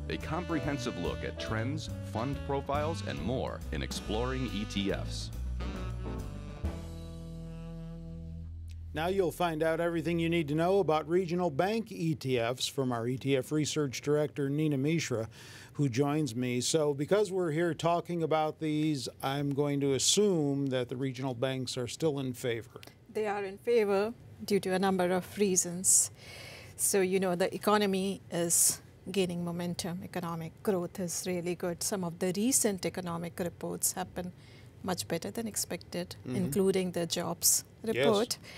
a comprehensive look at trends, fund profiles, and more in Exploring ETFs. Now you'll find out everything you need to know about regional bank ETFs from our ETF Research Director, Nina Mishra, who joins me. So because we're here talking about these, I'm going to assume that the regional banks are still in favor. They are in favor due to a number of reasons. So, you know, the economy is gaining momentum. Economic growth is really good. Some of the recent economic reports have been much better than expected, including the jobs report. Yes.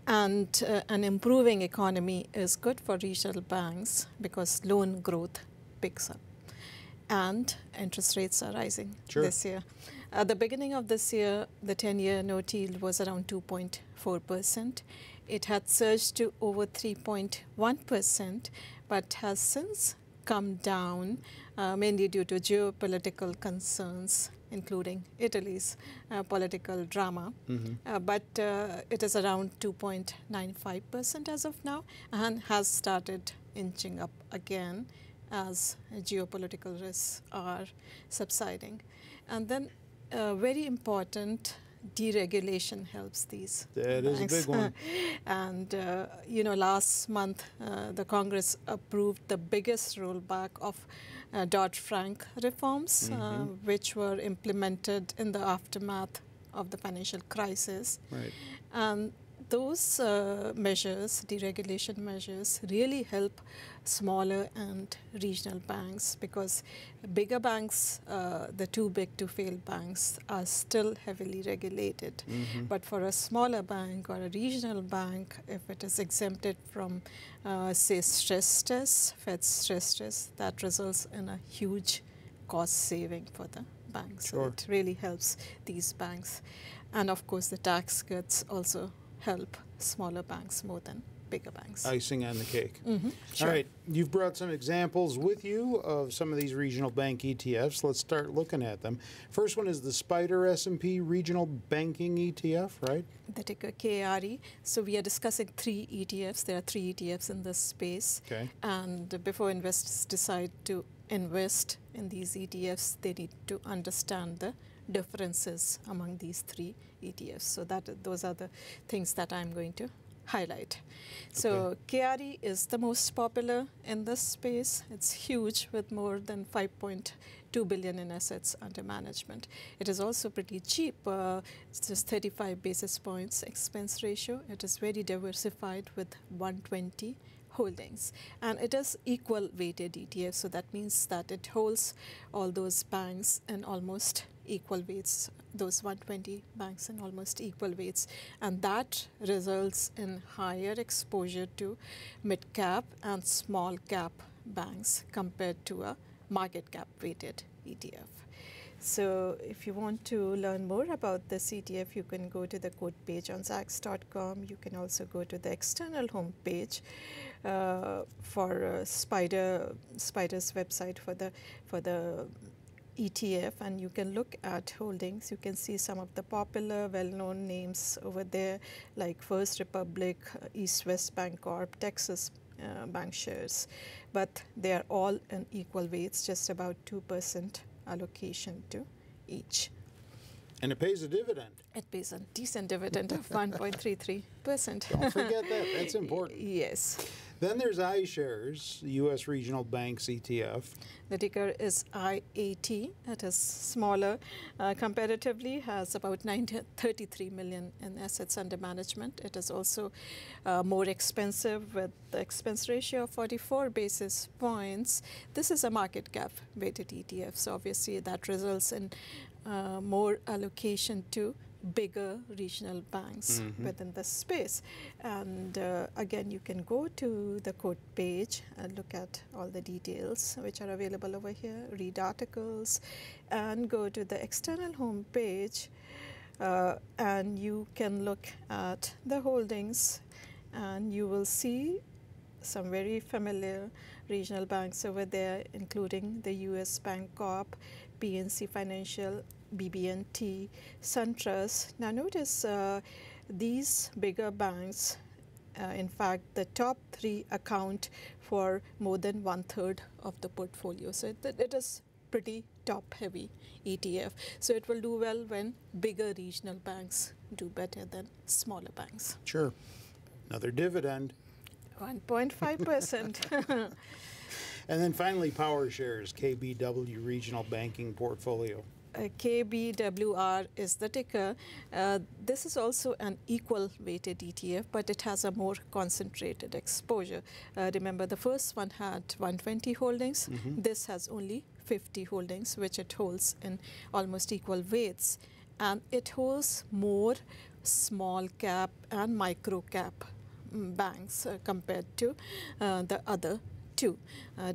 And an improving economy is good for regional banks because loan growth picks up and interest rates are rising this year. At the beginning of this year, the 10-year note yield was around 2.4%. It had surged to over 3.1%, but has since come down mainly due to geopolitical concerns, including Italy's political drama. But it is around 2.95% as of now and has started inching up again as geopolitical risks are subsiding. And then very important, deregulation helps these That banks. is a big one. And, you know, last month, the Congress approved the biggest rollback of Dodd-Frank reforms, which were implemented in the aftermath of the financial crisis. Right. And those measures, deregulation measures, really help smaller and regional banks because bigger banks, the too big to fail banks, are still heavily regulated. But for a smaller bank or a regional bank, if it is exempted from, say, stress tests, Fed stress tests, that results in a huge cost saving for the banks. So it really helps these banks. And of course, the tax cuts also help smaller banks more than bigger banks. Icing on the cake. Sure. All right, you've brought some examples with you of some of these regional bank ETFs. Let's start looking at them. First one is the SPDR S&P Regional Banking ETF, right? The ticker KRE. So we are discussing 3 ETFs. There are 3 ETFs in this space. Okay. And before investors decide to invest in these ETFs, they need to understand the differences among these 3 ETFs. So those are the things that I'm going to highlight. So KRE is the most popular in this space. It's huge with more than 5.2 billion in assets under management. It is also pretty cheap. It's just 35 basis points expense ratio. It is very diversified with 120 holdings. And it is equal weighted ETF. So that means that it holds all those banks in almost equal weights, those 120 banks in almost equal weights. And that results in higher exposure to mid-cap and small-cap banks compared to a market cap weighted ETF. So if you want to learn more about this ETF, you can go to the quote page on Zacks.com. You can also go to the external home page for SPDR's website for the ETF, and you can look at holdings. You can see some of the popular, well-known names over there, like First Republic, East West Bancorp, Texas Bank shares. But they are all in equal weights, just about 2% allocation to each. And it pays a dividend. It pays a decent dividend of 1.33%. Don't forget that. That's important. Yes. Then there's iShares, the U.S. Regional Banks ETF. The ticker is IAT. It is smaller. Comparatively, has about 33 million in assets under management. It is also more expensive with the expense ratio of 44 basis points. This is a market cap weighted ETF. So obviously that results in more allocation to bigger regional banks within the space. And again, you can go to the quote page and look at all the details which are available over here, read articles, and go to the external home page and you can look at the holdings and you will see some very familiar regional banks over there, including the US Bancorp, PNC Financial, BB&T, SunTrust. Now notice these bigger banks In fact, the top 3 account for more than 1/3 of the portfolio. So it is pretty top-heavy ETF. So it will do well when bigger regional banks do better than smaller banks. Sure. Another dividend. 1.5%. And then finally, Power Shares, KBW Regional Banking Portfolio. KBWR is the ticker. This is also an equal weighted ETF, but it has a more concentrated exposure. Remember, the first one had 120 holdings. This has only 50 holdings, which it holds in almost equal weights. And it holds more small cap and micro cap banks compared to the other 2.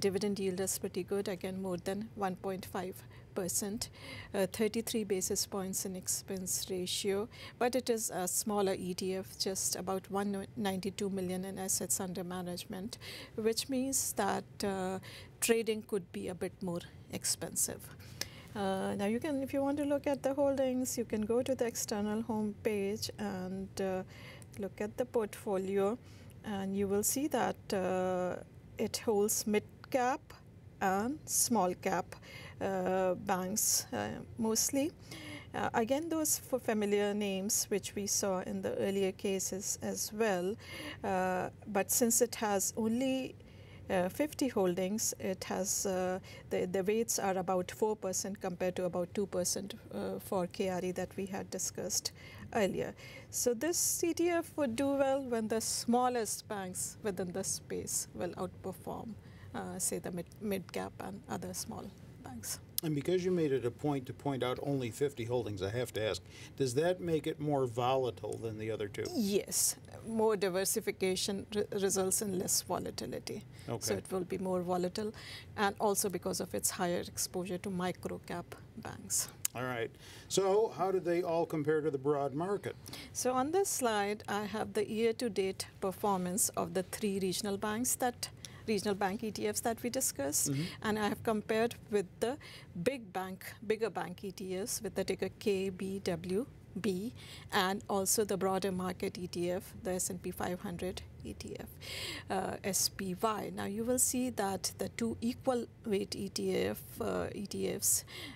Dividend yield is pretty good, again more than 1.5%, 33 basis points in expense ratio, but it is a smaller ETF, just about 192 million in assets under management, which means that trading could be a bit more expensive. Now you can, if you want to look at the holdings, you can go to the external home page and look at the portfolio, and you will see that it holds mid-cap and small-cap banks mostly. Again, those for familiar names which we saw in the earlier cases as well. But since it has only 50 holdings, it has the weights are about 4% compared to about 2% for KRE that we had discussed earlier. So this ETF would do well when the smallest banks within the space will outperform, say, the mid-cap and other small banks. And because you made it a point to point out only 50 holdings, I have to ask, does that make it more volatile than the other 2? Yes. More diversification results in less volatility. Okay. So it will be more volatile, and also because of its higher exposure to micro-cap banks. All right. So how do they all compare to the broad market? So on this slide, I have the year-to-date performance of the 3 regional bank ETFs that we discussed, and I have compared with the bigger bank ETFs with the ticker KBWB, and also the broader market ETF, the S&P 500 ETF, SPY. Now you will see that the 2 equal weight ETFs,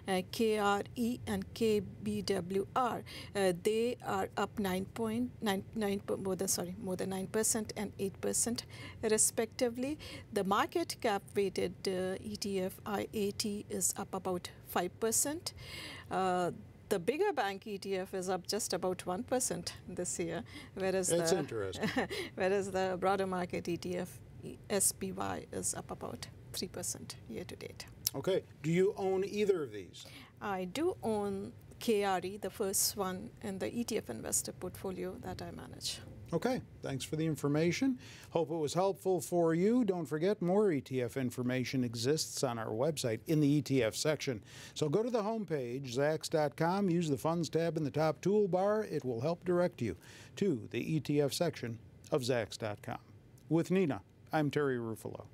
KRE and KBWR, they are up more than 9% and 8% respectively. The market cap weighted ETF IAT is up about 5%. The bigger bank ETF is up just about 1% this year, whereas That's interesting. whereas the broader market ETF SPY is up about 3% year to date. Okay. Do you own either of these? I do own KRE, the first one in the ETF investor portfolio that I manage. Okay, thanks for the information. Hope it was helpful for you. Don't forget, more ETF information exists on our website in the ETF section. So go to the homepage, Zacks.com, use the Funds tab in the top toolbar. It will help direct you to the ETF section of Zacks.com. With Nina, I'm Terry Ruffalo.